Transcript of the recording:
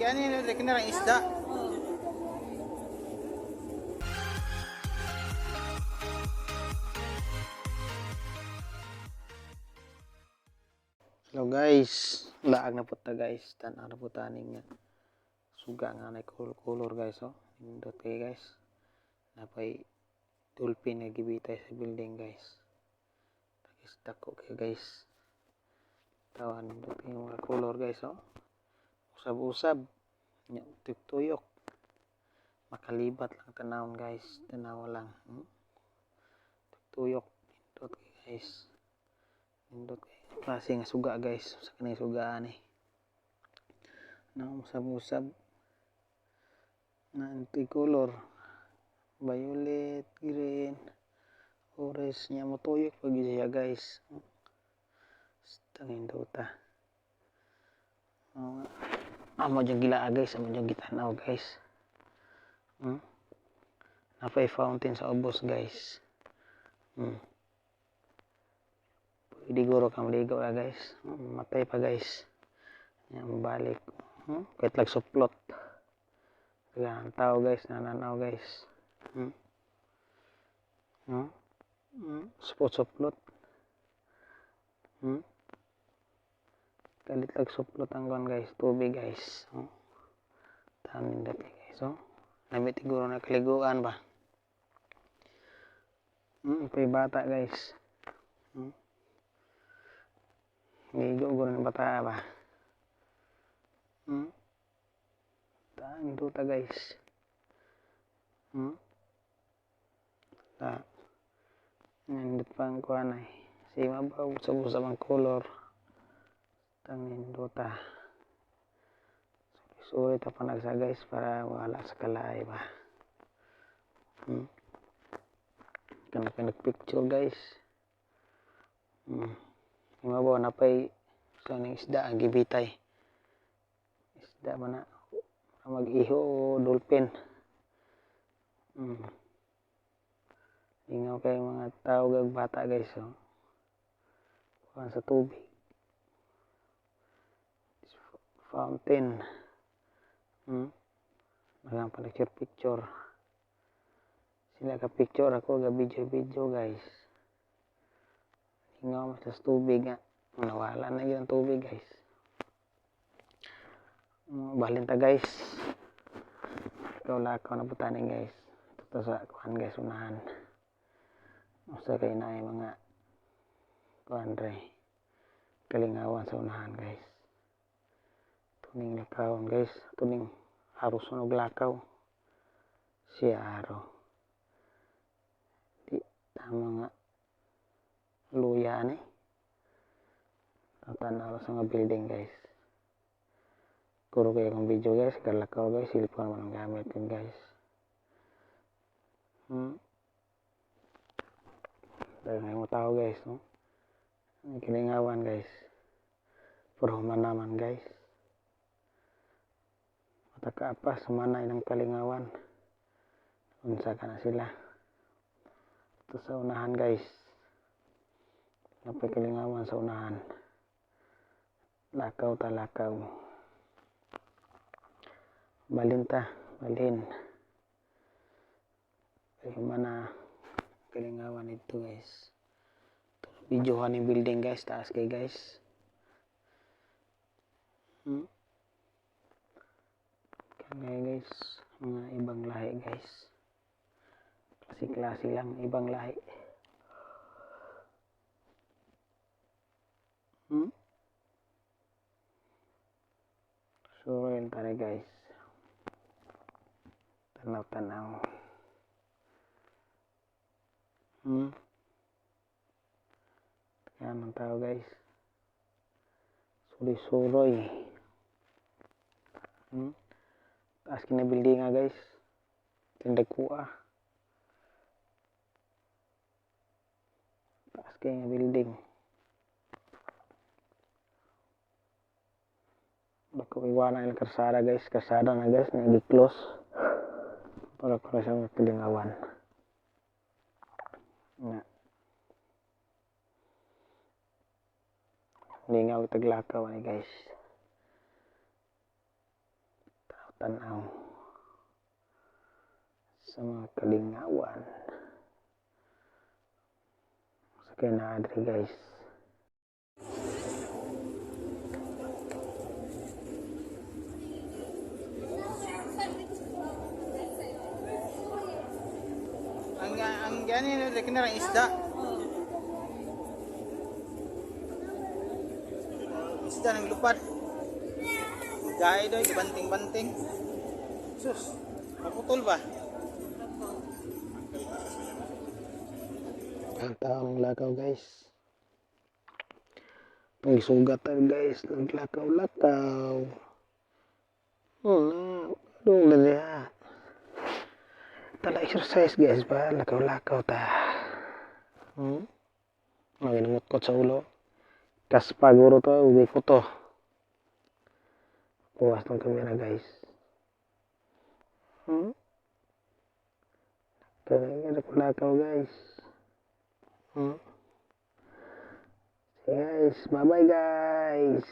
Kaya niya kinarang isda. Hello guys, laag na po ta guys, tanaw na po taning suga nga na color guys, oh. Nindot kay guys, napay dolphin nga gibitay sa building guys. Guys, dako kay guys, tawan nindot kay mga color guys, oh. Usab-usab, tuyok, makalibat lang tanawon guys, tanaw lang, tuyok, nindot kay guys, nindot kay klase nga suga guys, sa kanang sugaan eh. Usab-usab na color violet, green, orange nya mo tuyok pag siya guys. Tangin daw ta. Amo jang gilaa guys, amo jang gitanaw guys. Napay fountain sa ubos guys. Pwede guro ka maligo na guys. Matay pa guys. Yan, balik. Kahit lang suplot. Kaya ang tao guys, nananaw guys. Suplot. Kahit lang suplot ang kon guys. Tubig guys. Tamin dati guys. Namit siguro na kaliguan ba. Pay bata guys. Ligo guro ng bata ba. Tangin duta guys. Nandit pa ang kuhan ay. Si mabaw sa mga color. Tangin duta. Sulit pa nagsa guys para wala sa kalay ba. Kanag picture guys. Mabaw na pa'y sa ning isda ang gibitay. Isda ba na mag-iho o dolphin. Ingaw kay mga tao gag bata guys. Kuhan sa tubig. Fountain. Nagang pa picture. Sila ka picture ako ga video guys. Ingaw mas tubig nga. Nawala na yun ang tubig guys. Balinta guys. Ikaw lakaw na putanin guys. Ito sa kuhan guys unahan. Usa kay na mga kuhan re. Kalingawan sa unahan guys. Tuning lakawon guys. Tuning harus sunog lakaw. Siya araw. Di tama nga. Luya ni. Tanaw sa nga building guys. Kuro kayo kong video guys. Kalakaw guys. Silipon mo ng gamit yun guys. Dahil ngayon mo tao guys. Kilingawan guys. Purhuman naman guys. Matakaapa sa manay ng kalingawan. Unsa ka na sila. Ito sa unahan guys. Napay kalingawan sa unahan. Lakaw ta lakaw. Balinta. Balhin. Kaya mana kalingawan ito guys. Videohan yung building guys. Taas kay guys. Kaya guys. Mga ibang lahi guys. Klase-klase lang. Ibang lahi. So, yun tara guys. Tanaw-tanaw. Yan ang tao guys. Suroy-suroy. Taas kina building nga guys. Tindag kuha. Taas kaya nga building. Bako iwanan yung karsada guys. Karsada na guys. Nag-close. Para siya kalingawan. Nga. Lingaw taglakaw ni guys. tanaw sa mga kalingawan sa kinadri guys. Ang ganyan na kinarang isda. Isda ng lupad. Gaya doy, banting-banting. Sus, maputol ba? Ang taong lakaw guys. Pagsugatan guys, naglakaw-lakaw. Anong na niya? Tala exercise guys ba? Lakaw-lakaw ta. Maginamot ko sa ulo. Kaspaguro to, uwi ko to. Puwas ng kamera guys. Lakaw guys. See guys, bye bye guys.